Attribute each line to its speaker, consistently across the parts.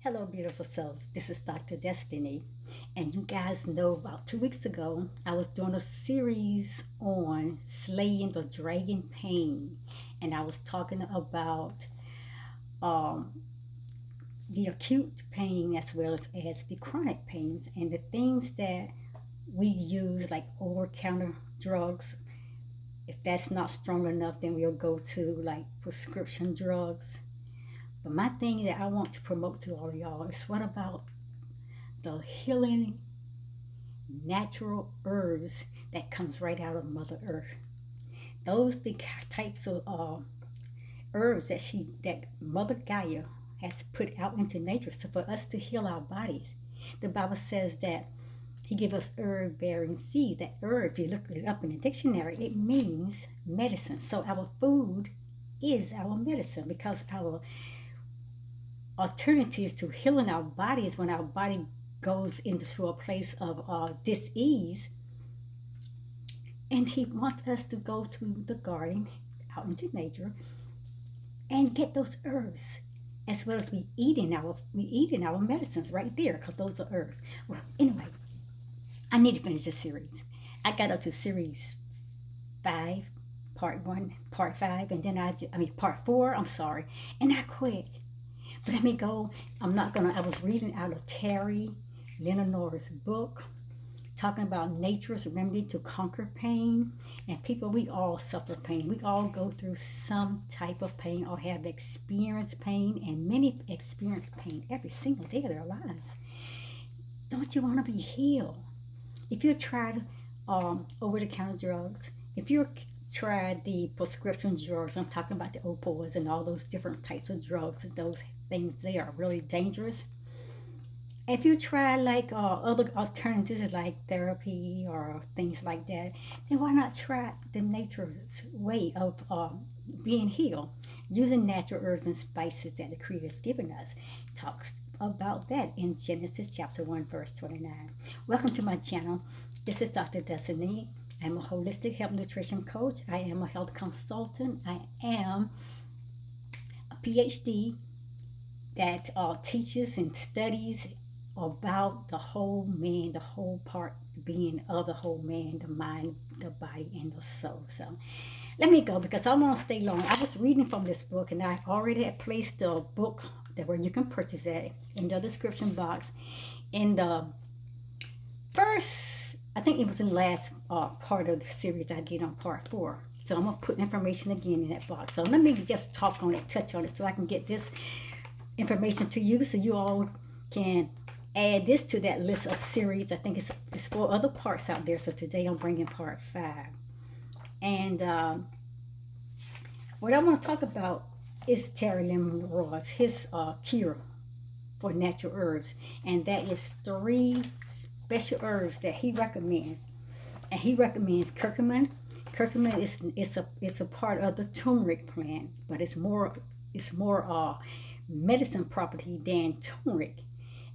Speaker 1: Hello, beautiful souls. This is Dr. Destiny. And you guys know about 2 weeks ago, I was doing a series on slaying the dragon pain. And I was talking about um, the acute pain as well as the chronic pains and the things that we use, like over counter drugs. If that's not strong enough, then we'll go to like prescription drugs. But my thing that I want to promote to all of y'all is what about the healing natural herbs that comes right out of Mother Earth? Those the types of herbs that Mother Gaia has put out into nature, so for us to heal our bodies. The Bible says that He gave us herb bearing seeds. That herb, if you look it up in the dictionary, it means medicine. So our food is our medicine because our alternatives to healing our bodies when our body goes into a place of dis-ease, and He wants us to go to the garden, out into nature, and get those herbs, as well as we eating our medicines right there, because those are herbs. Well, anyway, I need to finish this series. I got up to series 5, part 1, part 5, and then part 4, I'm sorry, and I quit. But let me go. I was reading out of Terry Lenore's book, talking about nature's remedy to conquer pain. And people, we all suffer pain. We all go through some type of pain or have experienced pain, and many experience pain every single day of their lives. Don't you want to be healed? If you tried over the counter drugs, if you tried the prescription drugs, I'm talking about the opioids and all those different types of drugs, those things, they are really dangerous. If you try like other alternatives like therapy or things like that, then why not try the nature's way of being healed using natural herbs and spices that the Creator has given us? Talks about that in Genesis chapter 1, verse 29. Welcome to my channel. This is Dr. Destiny. I'm a holistic health nutrition coach. I am a health consultant. I am a Ph.D. that teaches and studies about the whole man, the whole part being of the whole man, the mind, the body, and the soul. So let me go because I won't stay long. I was reading from this book, and I already had placed the book that where you can purchase it in the description box. In the first, I think it was in the last part of the series I did on part 4. So I'm gonna put information again in that box. So let me just talk on it, touch on it, so I can get this information to you, so you all can add this to that list of series. I think it's 4 other parts out there. So today I'm bringing part 5. And what I want to talk about is Terry Lemon his cure for natural herbs. And that is 3 special herbs that he recommends. And he recommends curcumin. Curcumin is a part of the turmeric plant, but it's more medicine property than turmeric.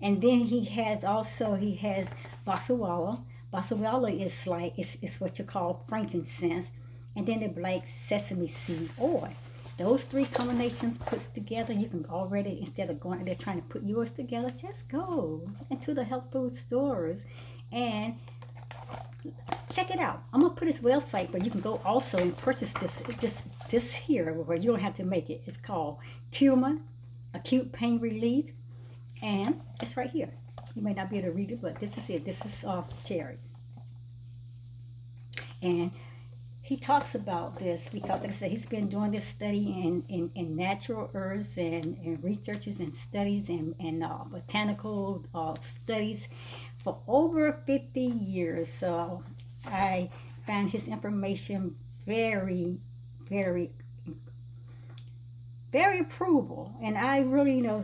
Speaker 1: And then he has basawala. Basawala is like it's what you call frankincense, and then the black sesame seed oil. Those 3 combinations put together, you can already, instead of going there trying to put yours together, just go into the health food stores and check it out. I'm gonna put his website, but you can go also and purchase this here where you don't have to make it. It's called CuraMed Acute Pain Relief, and it's right here. You may not be able to read it, but this is it. This is Terry, and he talks about this because, like I said, he's been doing this study in natural herbs and researches and studies and botanical studies for over 50 years. So I found his information very, very, very approvable, and I really, I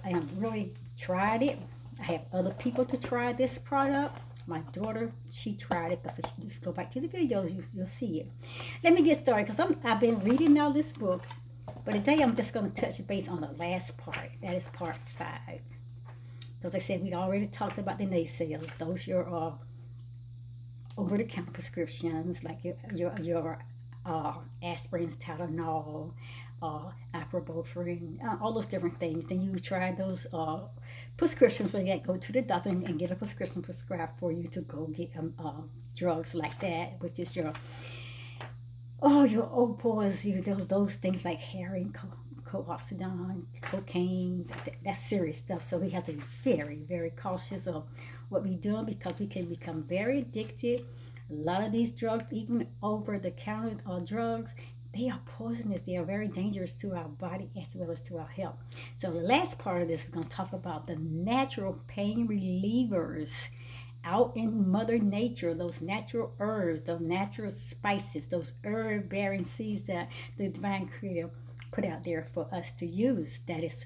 Speaker 1: have really tried it. I have other people to try this product. My daughter, she tried it, because if you go back to the videos, you'll see it. Let me get started because I've been reading now this book, but today I'm just going to touch base on the last part. That is part 5. Because I said we already talked about the naysayers. Those your over-the-counter prescriptions, like your aspirins, Tylenol, ibuprofen, all those different things. Then you try those prescriptions for that. Go to the doctor and get a prescription prescribed for you to go get drugs like that, which is your opioids, those things like heroin, co-oxidon, cocaine. That's serious stuff. So we have to be very, very cautious of what we're doing because we can become very addicted. A lot of these drugs, even over-the-counter drugs, they are poisonous. They are very dangerous to our body as well as to our health. So the last part of this, we're going to talk about the natural pain relievers out in Mother Nature, those natural herbs, those natural spices, those herb-bearing seeds that the Divine Creator put out there for us to use. That is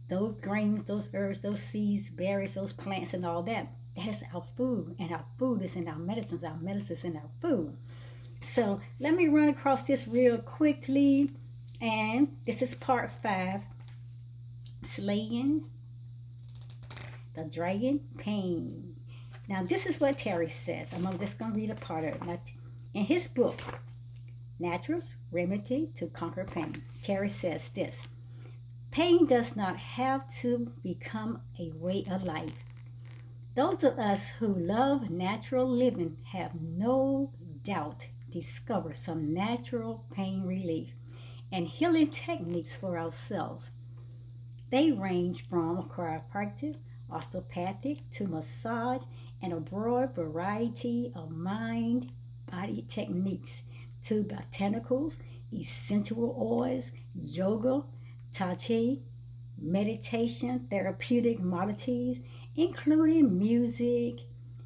Speaker 1: those grains, those herbs, those seeds, berries, those plants, and all that. That is our food, and our food is in our medicines. Our medicines in our food. So let me run across this real quickly, and this is part 5, slaying the dragon pain. Now this is what Terry says. I'm just going to read a part of it. Now, in his book, Natural's Remedy to Conquer Pain, Terry says this: pain does not have to become a way of life. Those of us who love natural living have no doubt discovered some natural pain relief and healing techniques for ourselves. They range from chiropractic, osteopathic, to massage, and a broad variety of mind-body techniques, to botanicals, essential oils, yoga, tai chi, meditation, therapeutic modalities, including music,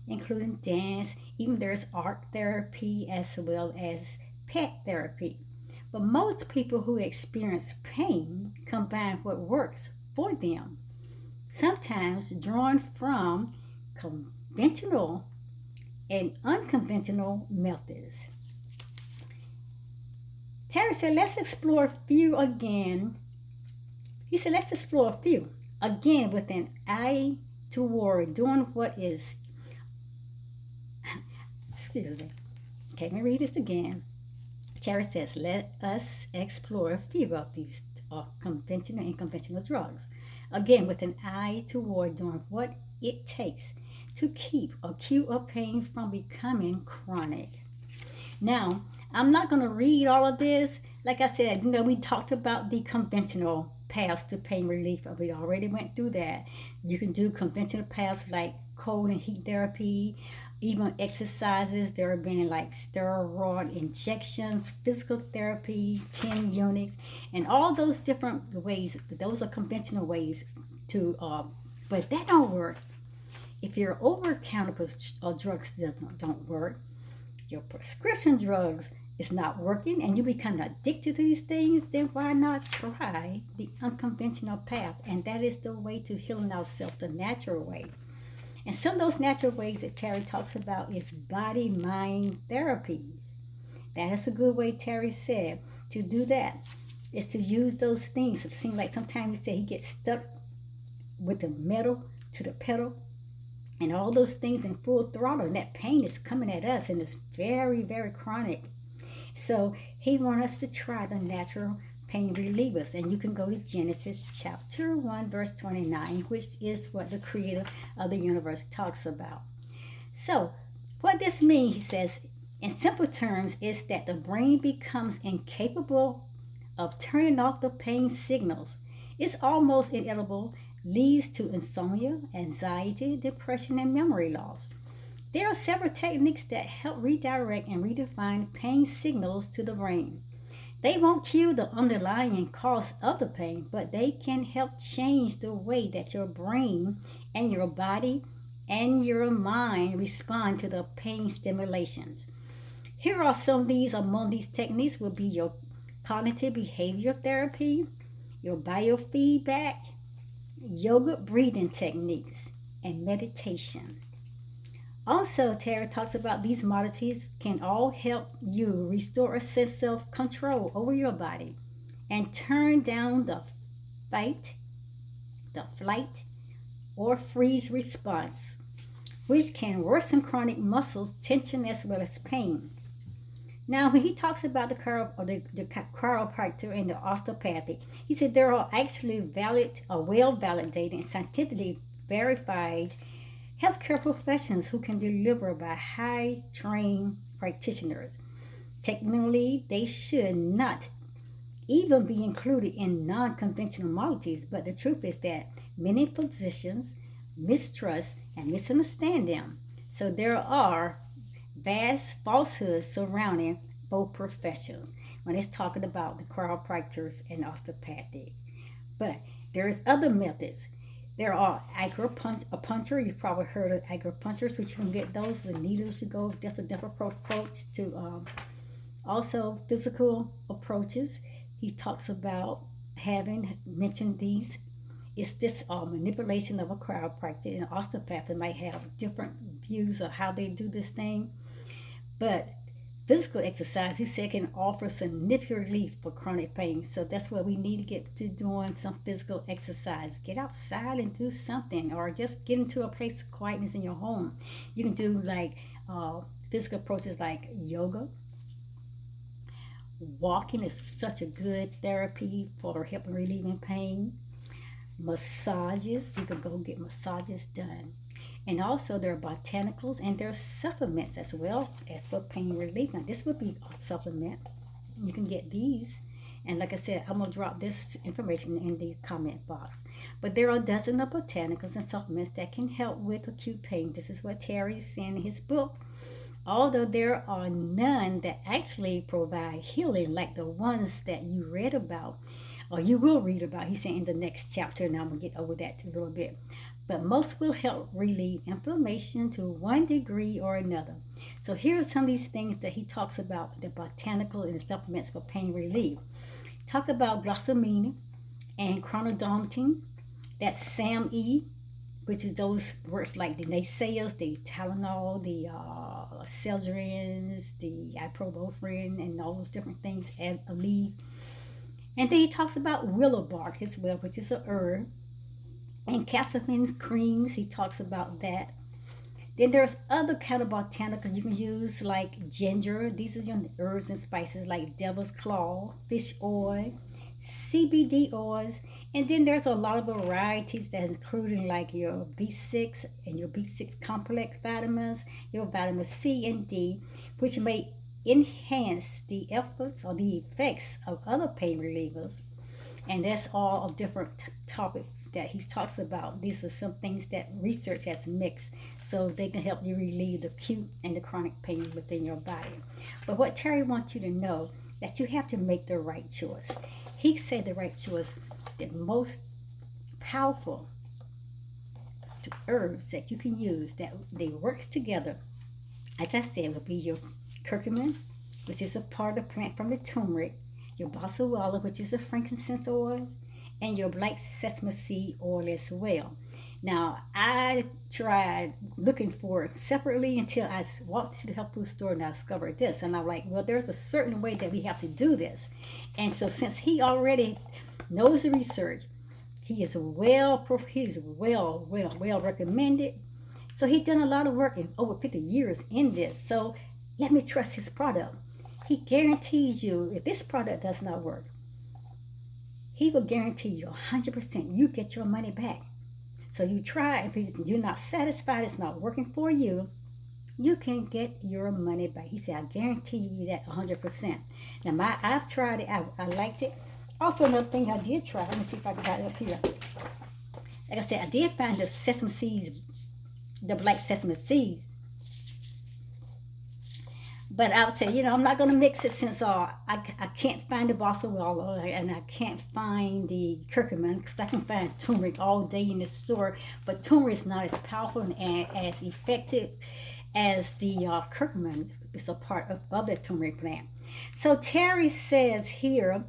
Speaker 1: including dance. Even there's art therapy as well as pet therapy. But most people who experience pain combine what works for them, sometimes drawn from conventional and unconventional methods. Terry said, let's explore a few again. He said, let's explore a few again with an eye toward doing what is, excuse me. Okay, let me read this again. Terry says, let us explore a few of these conventional and unconventional drugs. Again, with an eye toward doing what it takes to keep acute pain from becoming chronic. Now, I'm not going to read all of this. Like I said, we talked about the conventional paths to pain relief. We already went through that. You can do conventional paths like cold and heat therapy, even exercises. There have been like steroid injections, physical therapy, 10 units, and all those different ways. Those are conventional ways to, but that don't work. If your over-the-counter drugs don't work, your prescription drugs is not working, and you become addicted to these things, then why not try the unconventional path? And that is the way to healing ourselves, the natural way. And some of those natural ways that Terry talks about is body-mind therapies. That is a good way, Terry said, to do that, is to use those things. It seems like sometimes he said he gets stuck with the metal to the pedal and all those things in full throttle, and that pain is coming at us, and it's very, very chronic. So he wants us to try the natural pain relievers. And you can go to Genesis chapter 1, verse 29, which is what the creator of the universe talks about. So what this means, he says, in simple terms, is that the brain becomes incapable of turning off the pain signals. It's almost inedible, leads to insomnia, anxiety, depression, and memory loss. There are several techniques that help redirect and redefine pain signals to the brain. They won't cure the underlying cause of the pain, but they can help change the way that your brain and your body and your mind respond to the pain stimulations. Here are some of these. Among these techniques will be your cognitive behavior therapy, your biofeedback, yoga breathing techniques, and meditation. Also, Terry talks about these modalities can all help you restore a sense of control over your body and turn down the fight, the flight, or freeze response, which can worsen chronic muscle tension as well as pain. Now, when he talks about the chiropractor and the osteopathic, he said there are actually valid or well validated and scientifically verified healthcare professions who can deliver by high trained practitioners. Technically, they should not even be included in non conventional modalities, but the truth is that many physicians mistrust and misunderstand them. So there are vast falsehoods surrounding both professions when it's talking about the chiropractors and osteopathic. But there's other methods. There are acupuncture. You've probably heard of acupuncturists, which you can get those. The needles you go, just a different approach to also physical approaches. He talks about having mentioned these. It's this manipulation of a chiropractor and osteopath might have different views of how they do this thing. But physical exercise, he said, can offer significant relief for chronic pain. So that's where we need to get to doing some physical exercise. Get outside and do something, or just get into a place of quietness in your home. You can do like physical approaches like yoga. Walking is such a good therapy for helping relieving pain. Massages, you can go get massages done. And also there are botanicals and there are supplements as well as for pain relief. Now this would be a supplement. You can get these. And like I said, I'm gonna drop this information in the comment box. But there are dozens of botanicals and supplements that can help with acute pain. This is what Terry is saying in his book. Although there are none that actually provide healing like the ones that you read about or you will read about. He's saying in the next chapter, and I'm going to get over that a little bit. But most will help relieve inflammation to one degree or another. So here are some of these things that he talks about, the botanical and the supplements for pain relief. Talk about glycine and chronodontine, that's SAMe, which is those words like the naysayers, the Tylenol, the Cedrins, the ibuprofen, and all those different things, and Aleve. And then he talks about willow bark as well, which is a herb. And Casamin's creams, he talks about that. Then there's other kind of botanicals you can use like ginger. These are your herbs and spices like devil's claw, fish oil, CBD oils. And then there's a lot of varieties that's including like your B6 and your B6 complex vitamins, your vitamin C and D, which may enhance the efforts or the effects of other pain relievers. And that's all a different topic that he talks about. These are some things that research has mixed so they can help you relieve the acute and the chronic pain within your body. But what Terry wants you to know, that you have to make the right choice. He said the right choice, the most powerful herbs that you can use that they works together, as I said, will be your curcumin, which is a part of the plant from the turmeric, your basalala, which is a frankincense oil, and your black sesame seed oil as well. Now, I tried looking for it separately until I walked to the health food store and I discovered this. And I'm like, well, there's a certain way that we have to do this. And so since he already knows the research, he's well recommended. So he done a lot of work in over 50 years in this. So let me trust his product. He guarantees you if this product does not work, he will guarantee you 100% you get your money back. So you try, if you're not satisfied, it's not working for you, you can get your money back. He said, I guarantee you that 100%. Now, I've tried it. I liked it. Also, another thing I did try, let me see if I got it up here. Like I said, I did find the sesame seeds, the black sesame seeds. But I would say, I'm not going to mix it since I can't find the basalala and I can't find the curcumin because I can find turmeric all day in the store. But turmeric is not as powerful and as effective as the curcumin. It's a part of the turmeric plant. So Terry says here,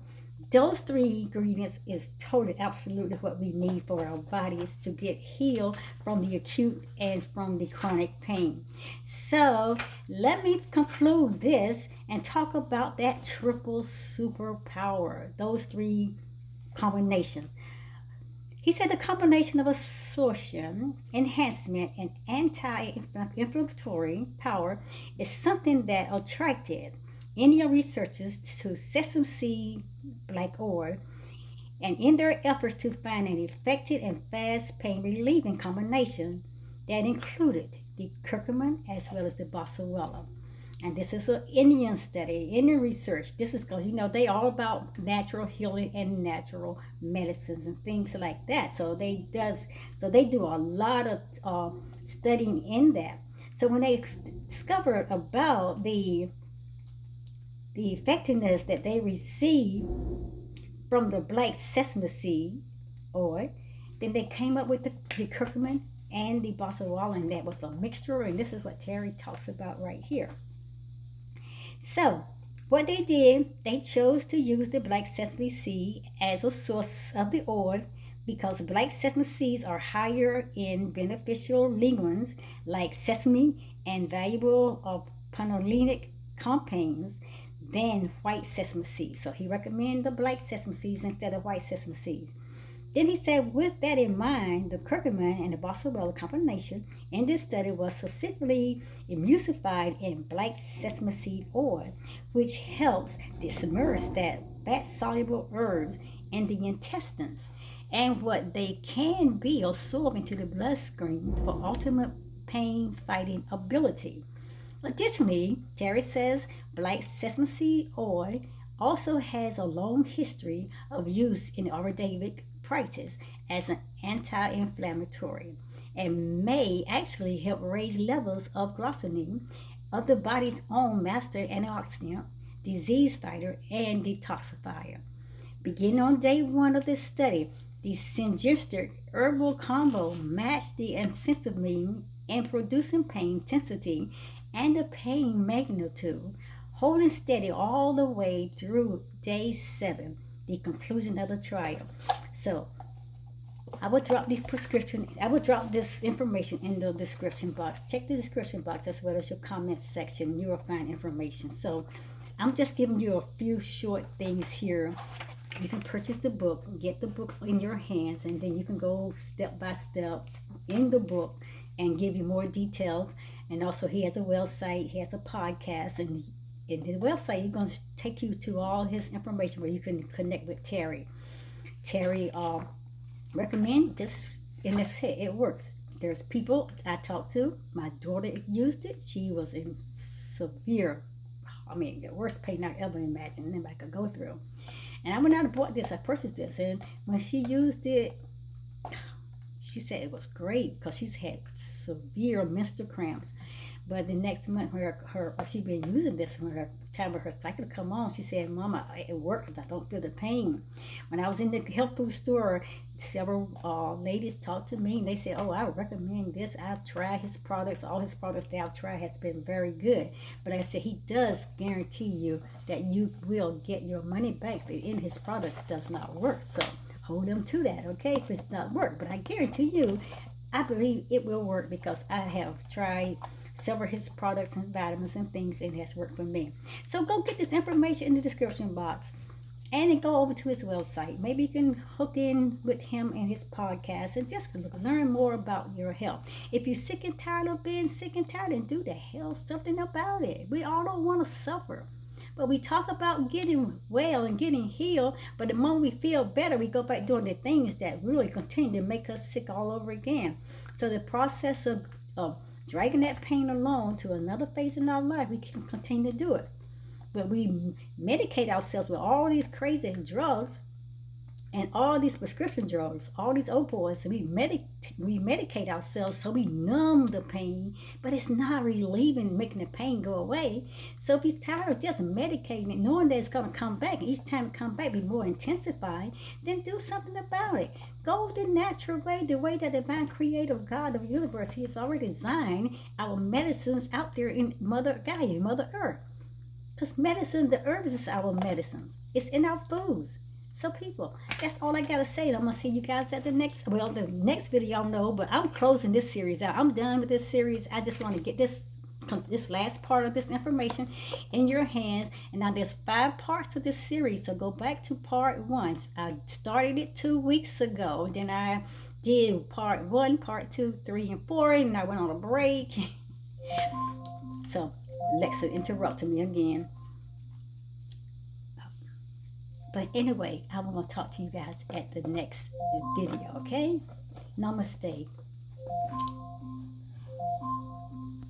Speaker 1: those three ingredients is totally absolutely what we need for our bodies to get healed from the acute and from the chronic pain. So let me conclude this and talk about that triple superpower, those three combinations. He said the combination of absorption, enhancement, and anti-inflammatory power is something that attracted Indian researchers to sesame seed black oil, and in their efforts to find an effective and fast pain relieving combination that included the curcumin as well as the boswellia. And this is an Indian study, Indian research. This is because they all about natural healing and natural medicines and things like that. So they do a lot of studying in that. So when they discovered about the effectiveness that they receive from the black sesame seed oil, then they came up with the curcumin and the boswellia, and that was a mixture. And this is what Terry talks about right here. So what they did, they chose to use the black sesame seed as a source of the oil because black sesame seeds are higher in beneficial lignans like sesame and valuable panolenic compounds than white sesame seeds. So he recommended the black sesame seeds instead of white sesame seeds. Then he said, with that in mind, the curcumin and the boswellia combination in this study was successfully emulsified in black sesame seed oil, which helps disperse that fat-soluble herbs in the intestines and what they can be absorbed into the bloodstream for ultimate pain-fighting ability. Additionally, Terry says black sesame seed oil also has a long history of use in Ayurvedic practice as an anti-inflammatory and may actually help raise levels of glycine, of the body's own master antioxidant, disease fighter, and detoxifier. Beginning on day 1 of this study, the synergistic herbal combo matched the amphetamine in producing pain intensity and the pain magnitude, holding steady all the way through day 7, the conclusion of the trial. So I will drop this information in the description box. Check the description box as well as your comment section. You will find information. So I'm just giving you a few short things here. You can purchase the book, get the book in your hands, and then you can go step by step in the book and give you more details. And also he has a website, he has a podcast, and in the website he's going to take you to all his information where you can connect with Terry. Terry recommend this, and it works. There's people I talked to. My daughter used it. She was in severe, the worst pain I ever imagined anybody could go through. And I went out and bought this. I purchased this, and when she used it, she said it was great because she's had severe menstrual cramps. But the next month, she's been using this when her time of her cycle to come on, she said, "Mama, it works. I don't feel the pain." When I was in the health food store, several ladies talked to me and they said, "Oh, I would recommend this. I've tried his products. All his products that I've tried has been very good." But I said, he does guarantee you that you will get your money back, but in his products does not work. So hold them to that, okay? If it's not work, but I guarantee you, I believe it will work because I have tried several of his products and vitamins and things, and it has worked for me. So go get this information in the description box and then go over to his website. Maybe you can hook in with him and his podcast and just learn more about your health. If you're sick and tired of being sick and tired, then do the hell something about it. We all don't want to suffer. But we talk about getting well and getting healed, but the moment we feel better, we go back doing the things that really continue to make us sick all over again. So the process of dragging that pain along to another phase in our life, we can continue to do it. But we medicate ourselves with all these crazy drugs and all these prescription drugs, all these opioids, and we medicate ourselves so we numb the pain, but it's not relieving, making the pain go away. So if you're tired of just medicating it, knowing that it's going to come back, and each time it comes back be more intensified, then do something about it. Go the natural way, the way that the divine creator God of the universe, he has already designed our medicines out there in Mother Gaia, Mother Earth. Because medicine, the herbs is our medicines. It's in our foods. So people, that's all I got to say. I'm going to see you guys at the next video, y'all know, but I'm closing this series out. I'm done with this series. I just want to get this last part of this information in your hands. And now there's 5 parts to this series. So go back to part 1. I started it 2 weeks ago. Then I did part 1, part 2, 3, and 4. And I went on a break. So Alexa interrupted me again. But anyway, I want to talk to you guys at the next video, okay? Namaste.